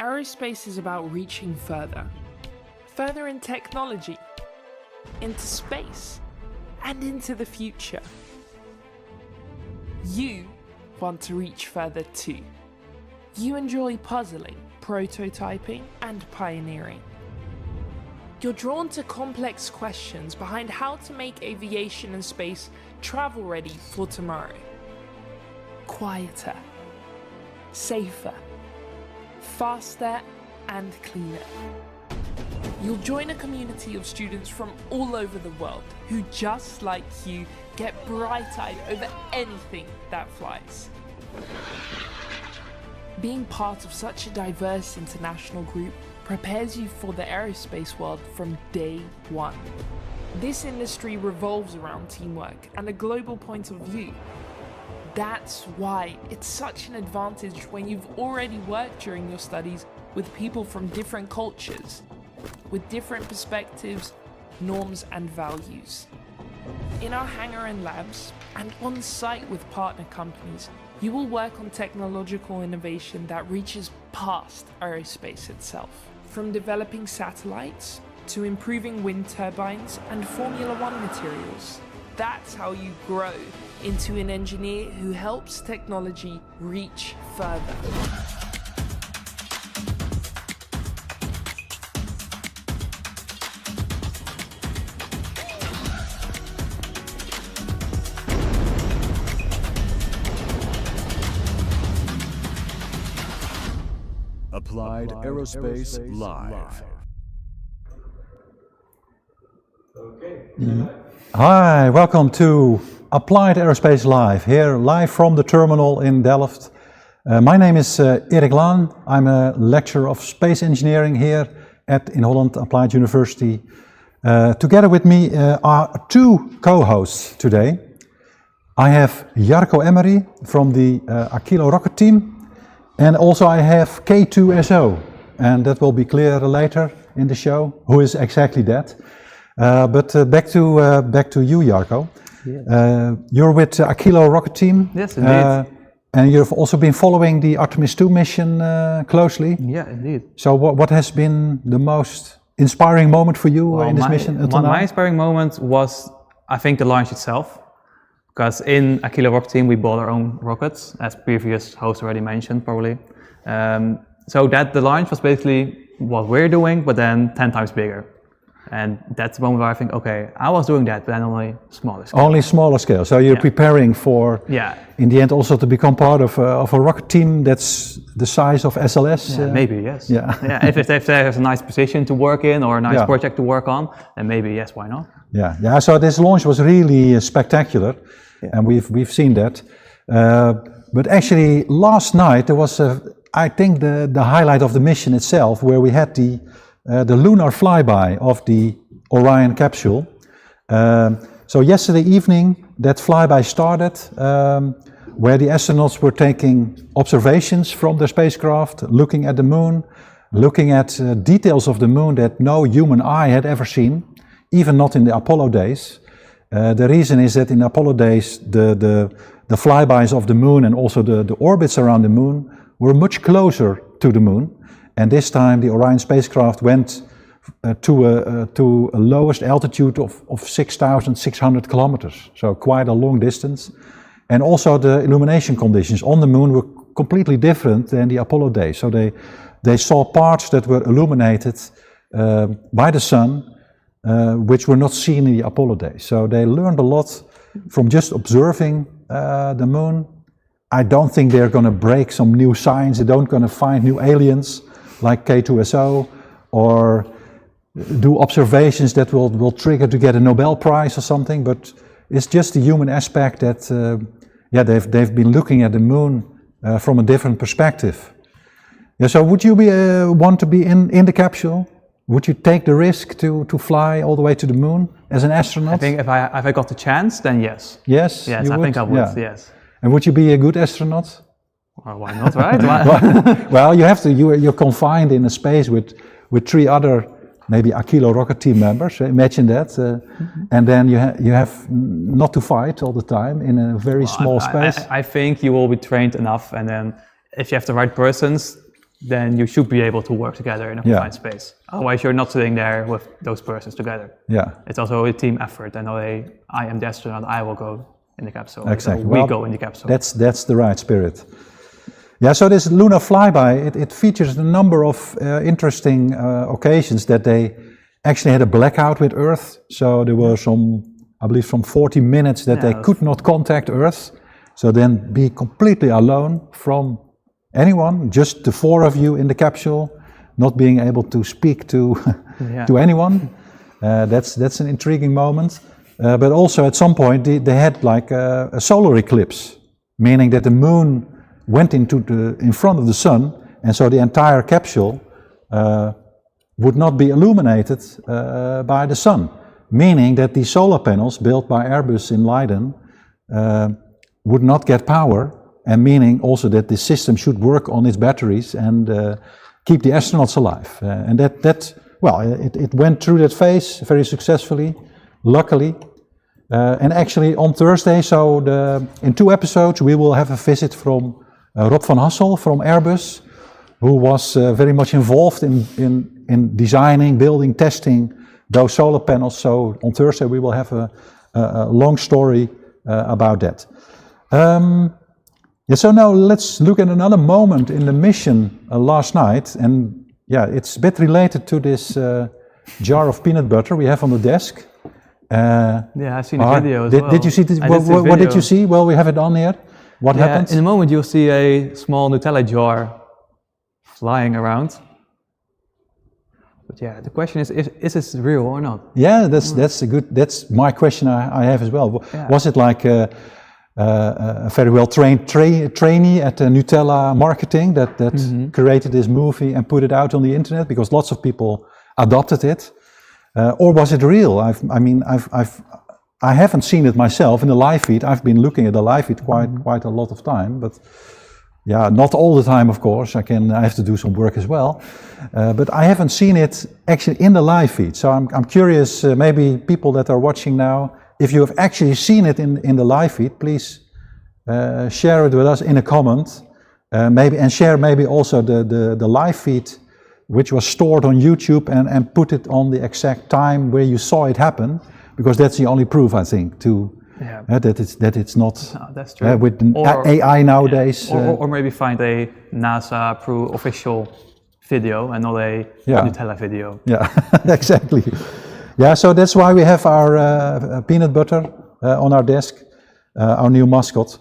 Aerospace is about reaching further. Further in technology, into space, and into the future. You want to reach further too. You enjoy puzzling, prototyping, and pioneering. You're drawn to complex questions behind how to make aviation and space travel ready for tomorrow. Quieter, safer, faster, and cleaner. You'll join a community of students from all over the world who, just like you, get bright-eyed over anything that flies. Being part of such a diverse international group prepares you for the aerospace world from day one. This industry revolves around teamwork and a global point of view. That's why it's such an advantage when you've already worked during your studies with people from different cultures, with different perspectives, norms and values. In our hangar and labs, and on site with partner companies, you will work on technological innovation that reaches past aerospace itself. From developing satellites, to improving wind turbines and Formula One materials. That's how you grow into an engineer who helps technology reach further. Applied Aerospace Live. Hi, welcome to Applied Aerospace Live, here live from the terminal in Delft. My name is Erik Laan. I'm a lecturer of space engineering here at Inholland Applied University. Together with me are two co-hosts today. I have Jarko Emmery from the AQUILO rocket team, and also I have K2SO, and that will be clear later in the show, who is exactly that. But back to you, Jarko. Yes. You're with AQUILO rocket team. Yes, indeed. And you've also been following the Artemis 2 mission closely. Yeah, indeed. So what has been the most inspiring moment for you in this mission until now? My inspiring moment was, I think, the launch itself. Because in AQUILO rocket team we bought our own rockets, as previous hosts already mentioned probably. So that the launch was basically what we're doing, but then 10 times bigger. And that's the moment where I think, okay, I was doing that, but then only smaller scale. Only smaller scale. So you're preparing for, in the end, also to become part of a rocket team that's the size of SLS? Maybe, yes. If there's a nice position to work in or a nice project to work on, then maybe, yes, why not? Yeah. So this launch was really spectacular, and we've seen that. But actually, last night there was, I think, the highlight of the mission itself, where we had the lunar flyby of the Orion capsule. So yesterday evening that flyby started, where the astronauts were taking observations from their spacecraft, looking at the moon, looking at details of the moon that no human eye had ever seen, even not in the Apollo days. The reason is that in the Apollo days the flybys of the moon and also the orbits around the moon were much closer to the moon. And this time the Orion spacecraft went to a lowest altitude of 6,600 kilometers, so quite a long distance. And also the illumination conditions on the moon were completely different than the Apollo days. So they saw parts that were illuminated by the sun, which were not seen in the Apollo days. So they learned a lot from just observing the moon. I don't think they're going to break some new science. They don't going to find new aliens like K2SO, or do observations that will trigger to get a Nobel Prize or something, but it's just the human aspect that they've been looking at the moon from a different perspective. So would you want to be in the capsule? Would you take the risk to fly all the way to the moon as an astronaut? I think if I got the chance, then yes. Yes? Yes, I think I would, yes. And would you be a good astronaut? Well, why not, right? Well, you have to. You're confined in a space with three other maybe AQUILO rocket team members. Imagine that, and then you have not to fight all the time in a very small space. I think you will be trained enough, and then if you have the right persons, then you should be able to work together in a confined space. Otherwise, you're not sitting there with those persons together. Yeah. It's also a team effort, and not I am the astronaut, I will go in the capsule. Exactly. We go in the capsule. That's the right spirit. Yeah, so this lunar flyby, it features a number of interesting occasions that they actually had a blackout with Earth. So there were I believe some 40 minutes that they could not contact Earth. So then be completely alone from anyone, just the four of you in the capsule, not being able to speak to to anyone. That's an intriguing moment. But also at some point they had like a solar eclipse, meaning that the moon went in front of the sun, and so the entire capsule would not be illuminated by the sun, meaning that the solar panels built by Airbus in Leiden would not get power, and meaning also that the system should work on its batteries and keep the astronauts alive. And it went through that phase very successfully, luckily. And actually on Thursday, so in 2 episodes, we will have a visit from Rob van Hassel from Airbus, who was very much involved in designing, building, testing those solar panels. So on Thursday we will have a long story about that. So now let's look at another moment in the mission last night, and it's a bit related to this jar of peanut butter we have on the desk. I've seen the video as well. Did you see this? What did you see? Well, we have it on here. What happened? In a moment you'll see a small Nutella jar flying around. But the question is this real or not? Yeah, that's my question I have as well. Was it like a very well trained trainee at Nutella marketing that created this movie and put it out on the internet because lots of people adopted it? Or was it real? I haven't seen it myself in the live feed. I've been looking at the live feed quite a lot of time, but not all the time, of course. I have to do some work as well, but I haven't seen it actually in the live feed. So I'm curious. Maybe people that are watching now, if you have actually seen it in the live feed, please share it with us in a comment. And share maybe also the live feed, which was stored on YouTube, and put it on the exact time where you saw it happen, because that's the only proof, I think, that it's not. No, that's true. With AI nowadays. Or maybe find a NASA official video and not a Nutella video. Yeah, exactly. So that's why we have our peanut butter on our desk, our new mascot.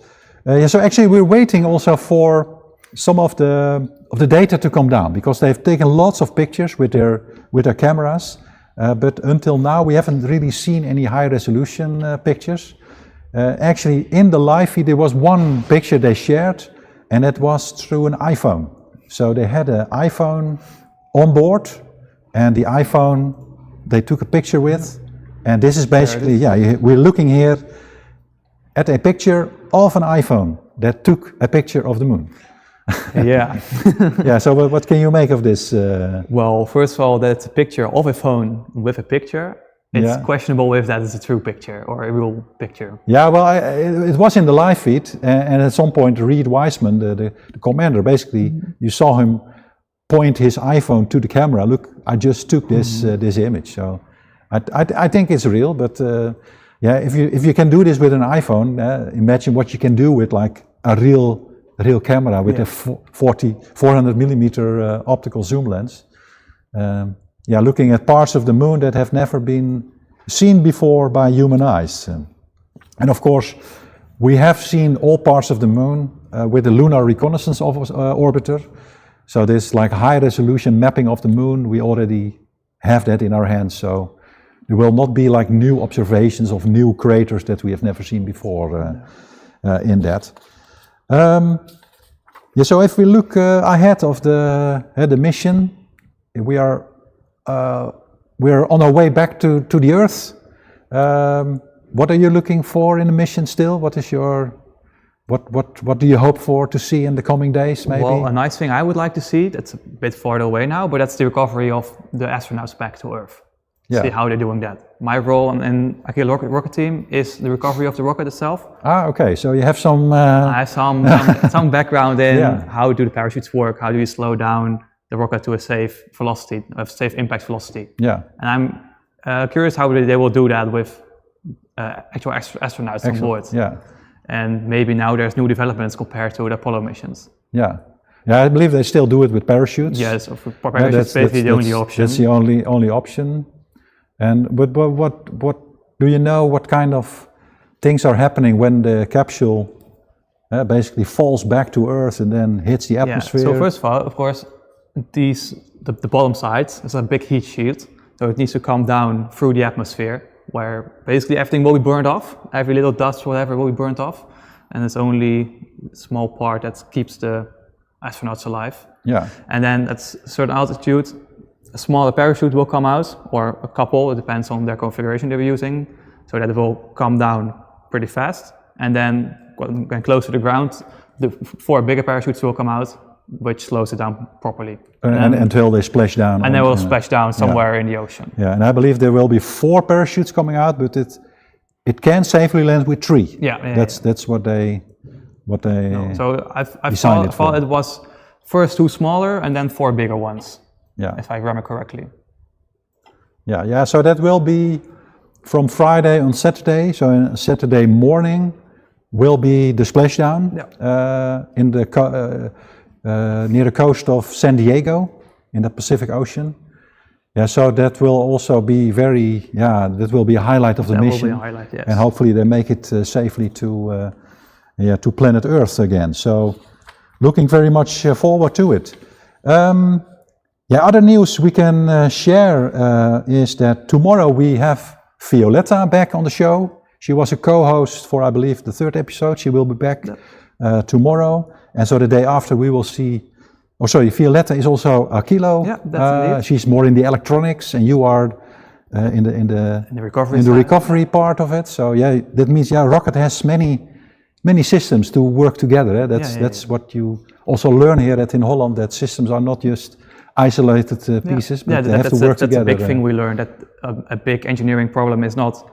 So actually we're waiting also for some of the data to come down, because they've taken lots of pictures with their cameras, but until now we haven't really seen any high resolution pictures. Actually in the live feed there was one picture they shared, and it was through an iPhone. So they had an iPhone on board, and the iPhone they took a picture with, and this is basically, we're looking here at a picture of an iPhone that took a picture of the moon. So what can you make of this? Well, first of all, that's a picture of a phone with a picture. It's questionable if that is a true picture or a real picture. It was in the live feed, and at some point Reed Wiseman, the commander, basically you saw him point his iPhone to the camera. Look, I just took this image. So I think it's real, but if you can do this with an iPhone, imagine what you can do with like a real camera with a 400 millimeter optical zoom lens. Looking at parts of the moon that have never been seen before by human eyes. And of course, we have seen all parts of the moon with the Lunar Reconnaissance Orbiter. So this like high resolution mapping of the moon, we already have that in our hands. So there will not be like new observations of new craters that we have never seen before in that. So if we look ahead of the mission, we're on our way back to the Earth. What are you looking for in the mission still? What is what do you hope for to see in the coming days, maybe? Well, a nice thing I would like to see, that's a bit farther away now, but that's the recovery of the astronauts back to Earth. see how they're doing that. My role in AQUILO rocket team is the recovery of the rocket itself. Ah, okay. So you have some... I have some background in how do the parachutes work, how do you slow down the rocket to a safe velocity, a safe impact velocity. Yeah. And I'm curious how they will do that with actual astronauts on board. Yeah. And maybe now there's new developments compared to the Apollo missions. Yeah. Yeah, I believe they still do it with parachutes. Yes, parachutes is basically the only option. That's the only option. But what do you know? What kind of things are happening when the capsule basically falls back to Earth and then hits the atmosphere? So first of all, of course, the bottom side is a big heat shield, so it needs to come down through the atmosphere, where basically everything will be burned off. Every little dust, whatever, will be burned off, and it's only a small part that keeps the astronauts alive. Yeah. And then at a certain altitude, a smaller parachute will come out, or a couple, it depends on their configuration they're using, so that it will come down pretty fast. And then when close to the ground, the 4 bigger parachutes will come out, which slows it down properly. And until they splash down. And they will splash down somewhere in the ocean. Yeah, and I believe there will be 4 parachutes coming out, but it can safely land with 3. That's what they So I thought it was first 2 smaller and then 4 bigger ones. Yeah, if I remember correctly. Yeah. So that will be from Friday on Saturday. So on Saturday morning will be the splashdown in the near the coast of San Diego in the Pacific Ocean. Yeah, so that will also be that will be a highlight of the mission. Will be a highlight, yes. And hopefully they make it safely to planet Earth again. So looking very much forward to it. Other news we can share is that tomorrow we have Violetta back on the show. She was a co-host for, I believe, the 3rd episode. She will be back tomorrow. And so the day after we will see... Oh, sorry, Violetta is also AQUILO. Yeah, that's she's more in the electronics and you are in the recovery part of it. So that means Rocket has many systems to work together. That's what you also learn here at Inholland, that systems are not just isolated pieces, but they have to work together. That's a big thing we learned, that a big engineering problem is not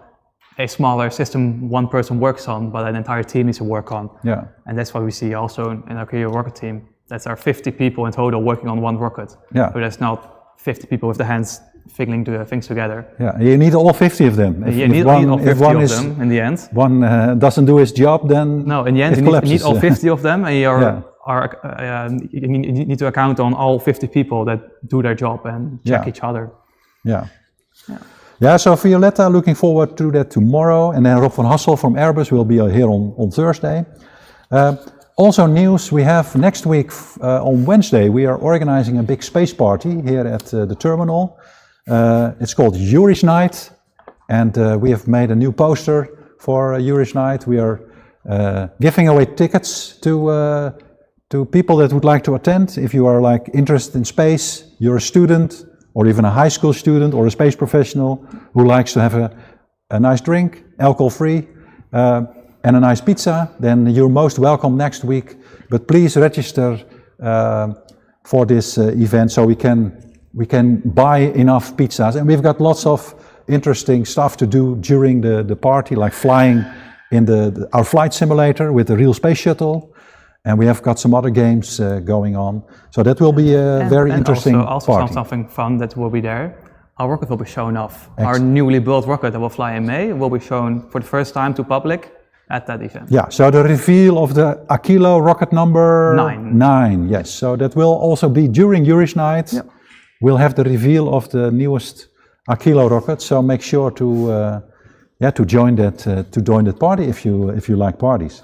a smaller system one person works on, but an entire team needs to work on. Yeah. And that's what we see also in our AQUILO rocket team. That's our 50 people in total working on one rocket. Yeah. So there's not 50 people with the hands fiddling the things together. Yeah, you need all 50 of them. You need all 50 of them in the end. One doesn't do his job, then no, in the end you need all 50 of them, and you need to account on all 50 people that do their job and check each other. Yeah, so Violetta, looking forward to that tomorrow. And then Rob van Hassel from Airbus will be here on Thursday. Also news, we have next week on Wednesday, we are organizing a big space party here at the terminal. It's called Yuri's Night, and we have made a new poster for Yuri's Night. We are giving away tickets to people that would like to attend. If you are interested in space, you're a student, or even a high school student or a space professional who likes to have a nice drink, alcohol-free, and a nice pizza, then you're most welcome next week. But please register for this event so we can buy enough pizzas. And we've got lots of interesting stuff to do during the party, like flying in our flight simulator with the real space shuttle. And we have got some other games going on. So that will be a very interesting also party. Something fun that will be there. Our rocket will be shown off. Excellent. Our newly built rocket that will fly in May will be shown for the first time to public at that event. Yeah, so the reveal of the AQUILO rocket number 9. Yes, so that will also be during Yuri's Night. Yep. We'll have the reveal of the newest AQUILO rocket. So make sure to join that party if you like parties.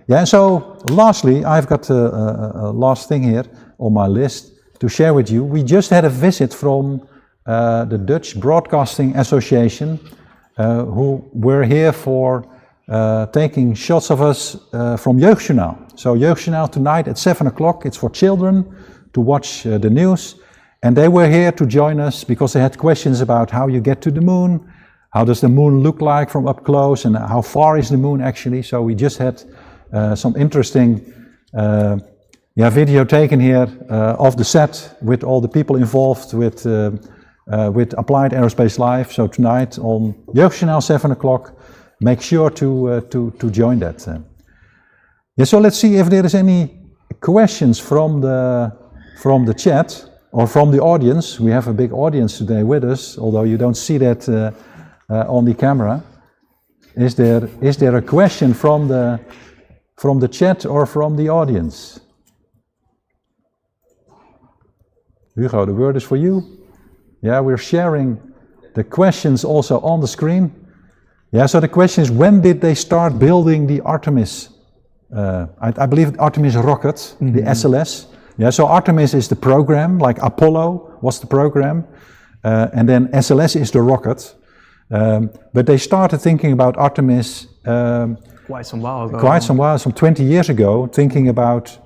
Yeah, and so lastly, I've got a last thing here on my list to share with you. We just had a visit from the Dutch Broadcasting Association, who were here for taking shots of us from Jeugdjournal. So Jeugdjournal tonight at 7 o'clock, it's for children to watch the news. And they were here to join us because they had questions about how you get to the moon, how does the moon look like from up close, and how far is the moon actually. So we just had some interesting video taken here of the set with all the people involved with with Applied Aerospace Live. So tonight on Jeugdjournal 7 o'clock, make sure to join that. Yeah, so let's see if there is any questions from the chat or from the audience. We have a big audience today with us, although you don't see that on the camera. Is there a question from the chat or from the audience? Hugo, the word is for you. Yeah, we're sharing the questions also on the screen. Yeah, so the question is, when did they start building the Artemis? I believe Artemis rocket, the SLS. Yeah, so Artemis is the program, like Apollo was the program, and then SLS is the rocket. But they started thinking about Artemis Quite some while ago. Quite some while, some 20 years ago, thinking about,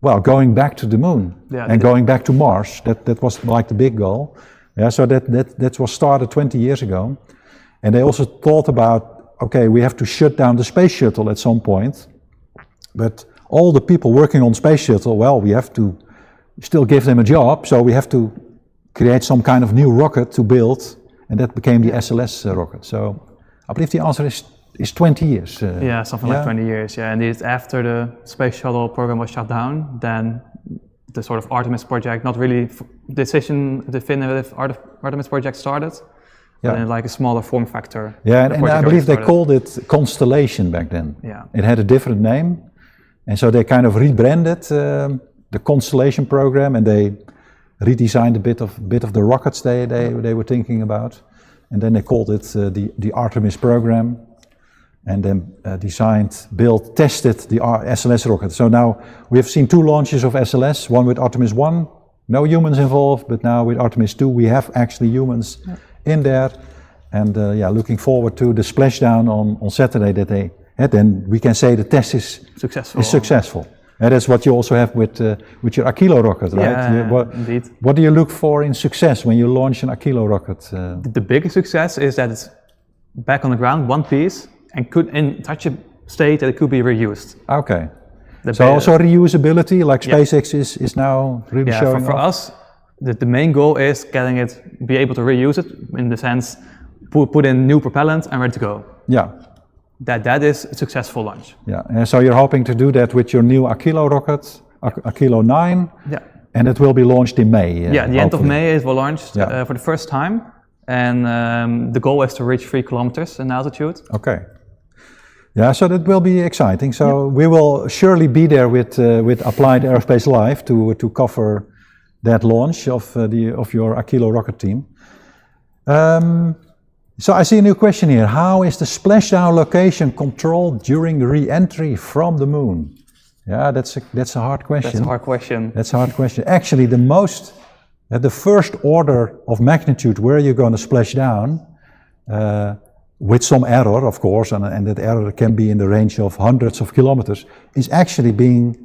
well, going back to the moon and going back to Mars. That was like the big goal. Yeah, so that was started 20 years ago. And they also thought about, okay, we have to shut down the space shuttle at some point. But all the people working on space shuttle, well, we have to still give them a job. So we have to create some kind of new rocket to build. And that became the SLS rocket. So I believe the answer is 20 years. Yeah, something like 20 years. Yeah, indeed. After the space shuttle program was shut down, then the sort of Artemis project, not really definitive Artemis project started, but in like a smaller form factor. Yeah, and I believe they called it Constellation back then. Yeah. It had a different name, and so they kind of rebranded the Constellation program, and they redesigned a bit of the rockets they were thinking about, and then they called it the Artemis program, and then designed, built, tested the SLS rocket. So now we have seen 2 launches of SLS, one with Artemis 1, no humans involved, but now with Artemis 2 we have actually humans in there, and looking forward to the splashdown on Saturday that they had. And we can say the test is successful. And that's what you also have with your AQUILO rocket, right? Yeah, indeed. What do you look for in success when you launch an AQUILO rocket? The biggest success is that it's back on the ground, one piece, and could in such a state that it could be reused. Okay. So also reusability, like SpaceX is now really showing for us, the main goal is getting it, be able to reuse it, in the sense, put in new propellant and ready to go. Yeah. That is a successful launch. Yeah, and so you're hoping to do that with your new AQUILO rocket, AQUILO 9, and it will be launched in May. The end of May it will launch for the first time, and the goal is to reach 3 kilometers in altitude. Okay. Yeah, so that will be exciting. So we will surely be there with Applied Aerospace Live to cover that launch of your AQUILO rocket team. So I see a new question here. How is the splashdown location controlled during re-entry from the moon? Yeah, that's a hard question. That's a hard question. That's a hard question. Actually, the first order of magnitude where you're going to splash down, with some error, of course, and that error can be in the range of hundreds of kilometers, is actually being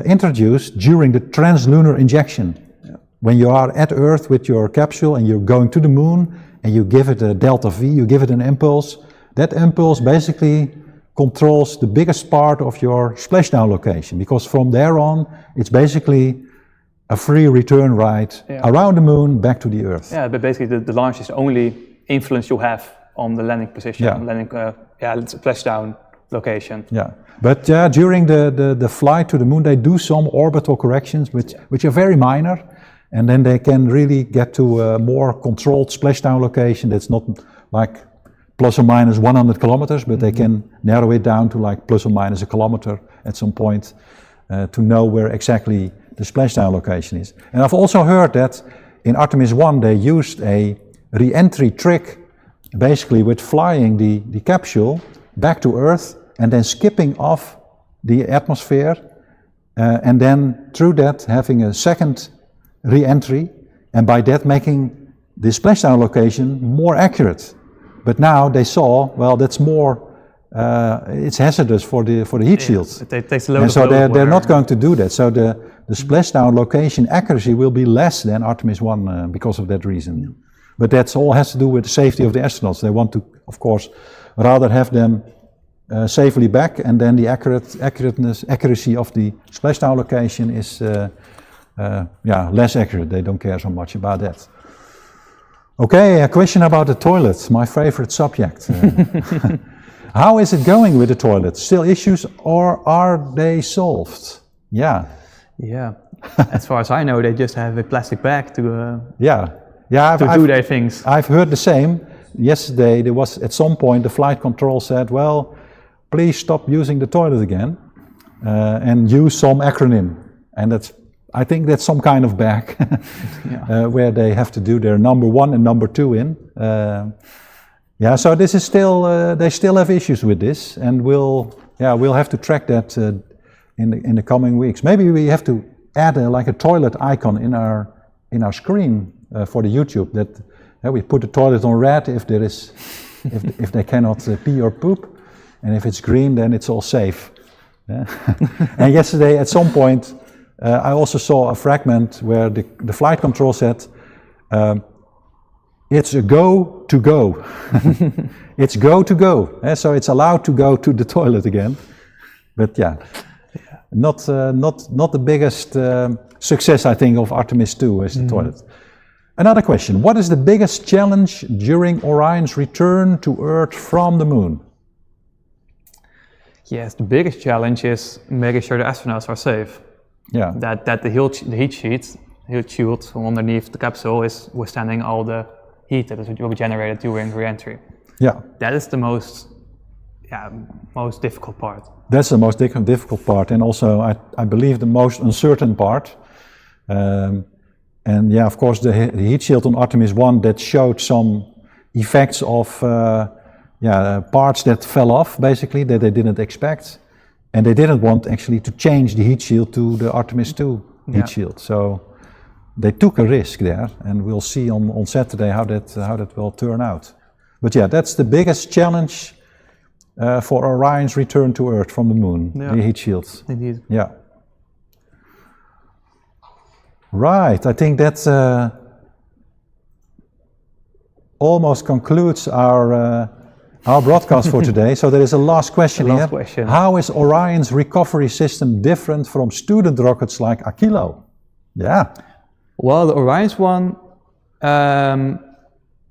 introduced during the translunar injection. Yeah. When you are at Earth with your capsule and you're going to the moon, and you give it a delta V, you give it an impulse, that impulse basically controls the biggest part of your splashdown location, because from there on, it's basically a free return ride around the moon back to the Earth. Yeah, but basically the launch is the only influence you have on the landing position, landing, splashdown location. Yeah, but during the flight to the moon, they do some orbital corrections, which are very minor. And then they can really get to a more controlled splashdown location that's not like plus or minus 100 kilometers, but they can narrow it down to like plus or minus a kilometer at some point to know where exactly the splashdown location is. And I've also heard that in Artemis 1 they used a re-entry trick, basically with flying the capsule back to Earth and then skipping off the atmosphere and then through that having a second re-entry, and by that making the splashdown location more accurate. But now they saw, well, that's more, it's hazardous for the heat shields. It takes a load and so of they're not going to do that. So the splashdown location accuracy will be less than Artemis 1 because of that reason. But that all has to do with the safety of the astronauts. They want to, of course, rather have them safely back, and then the accuracy of the splashdown location is less accurate. They don't care so much about that. Okay, a question about the toilet, my favorite subject. How is it going with the toilet? Still issues or are they solved? Yeah. Yeah. As far as I know, they just have a plastic bag to I've do their things. I've heard the same. Yesterday there was at some point the flight control said, well, please stop using the toilet again and use some acronym. And I think that's some kind of bag where they have to do their number 1 and number 2 in. So this is still, they still have issues with this, and we'll have to track that in the coming weeks. Maybe we have to add like a toilet icon in our screen for the YouTube, that we put the toilet on red if there is, if they cannot pee or poop, and if it's green, then it's all safe. And yesterday, at some point, I also saw a fragment where the flight control said, it's a go to go. It's go to go. So it's allowed to go to the toilet again. But not the biggest success, I think, of Artemis 2 is the toilet. Another question, what is the biggest challenge during Orion's return to Earth from the moon? Yes, the biggest challenge is making sure the astronauts are safe. Yeah. That the heat shield from underneath the capsule is withstanding all the heat that will be generated during re-entry. Yeah. That is the most difficult part. That's the most difficult part, and also I believe the most uncertain part. And of course the heat shield on Artemis 1 that showed some effects of parts that fell off basically that they didn't expect, and they didn't want actually to change the heat shield to the Artemis 2 heat shield. So they took a risk there, and we'll see on Saturday how that will turn out. But that's the biggest challenge for Orion's return to Earth from the moon, the heat shields. Indeed. Yeah. Right, I think that almost concludes our broadcast for today. So there is a last question here. Question. How is Orion's recovery system different from student rockets like AQUILO? Yeah. Well, the Orion's one,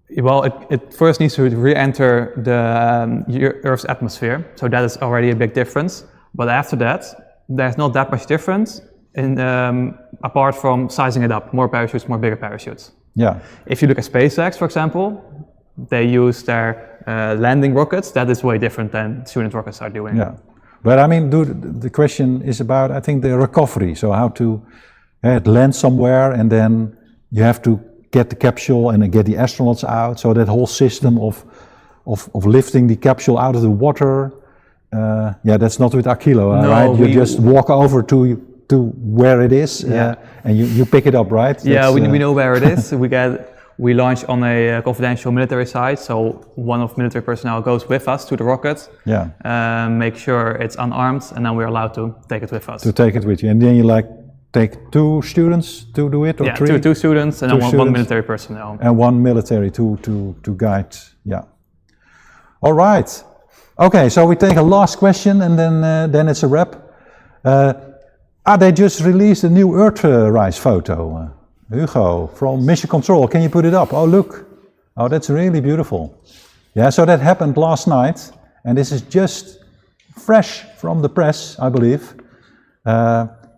it first needs to re-enter the Earth's atmosphere. So that is already a big difference. But after that, there's not that much difference apart from sizing it up. More parachutes, more bigger parachutes. Yeah. If you look at SpaceX, for example, they use their landing rockets. That is way different than student rockets are doing. Yeah. But I mean, the question is about, I think, the recovery. So how to land somewhere, and then you have to get the capsule and then get the astronauts out. So that whole system of lifting the capsule out of the water, that's not with AQUILO, no, right? You just walk over to where it is, and you pick it up, right? Yeah, we know where it is. We launch on a confidential military site, so one of military personnel goes with us to the rocket. Yeah. Make sure it's unarmed, and then we're allowed to take it with us. To take it with you, and then you take 2 students to do it, or 3? Yeah, two students, and then one military personnel. And 1 military to guide. Yeah. All right. Okay, so we take a last question, and then it's a wrap. They just released a new Earthrise photo. Hugo, from Mission Control, can you put it up? Oh, look. Oh, that's really beautiful. Yeah, so that happened last night, and this is just fresh from the press, I believe.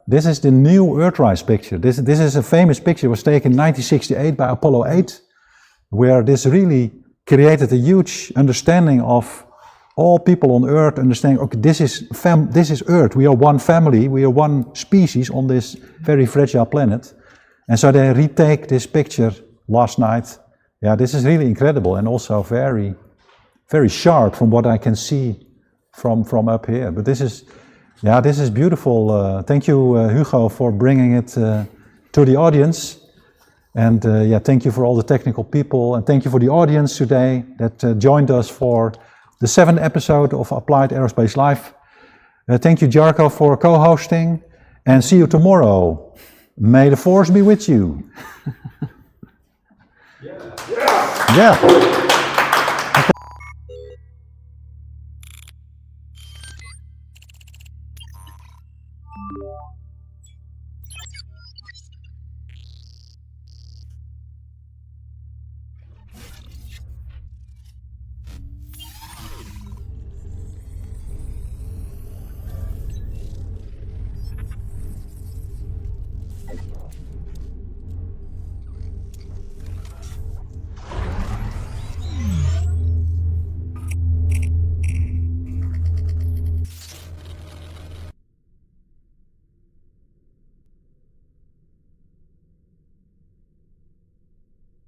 This is the new Earthrise picture. This is a famous picture. It was taken in 1968 by Apollo 8, where this really created a huge understanding of all people on Earth understanding, okay, this is Earth. We are one family. We are one species on this very fragile planet. And so they retake this picture last night. Yeah, this is really incredible, and also very, very sharp from what I can see from up here. But this is beautiful. Thank you, Hugo, for bringing it to the audience. And thank you for all the technical people, and thank you for the audience today that joined us for the 7th episode of Applied Aerospace Live. Thank you, Jarko, for co-hosting, and see you tomorrow. May the force be with you. Yeah.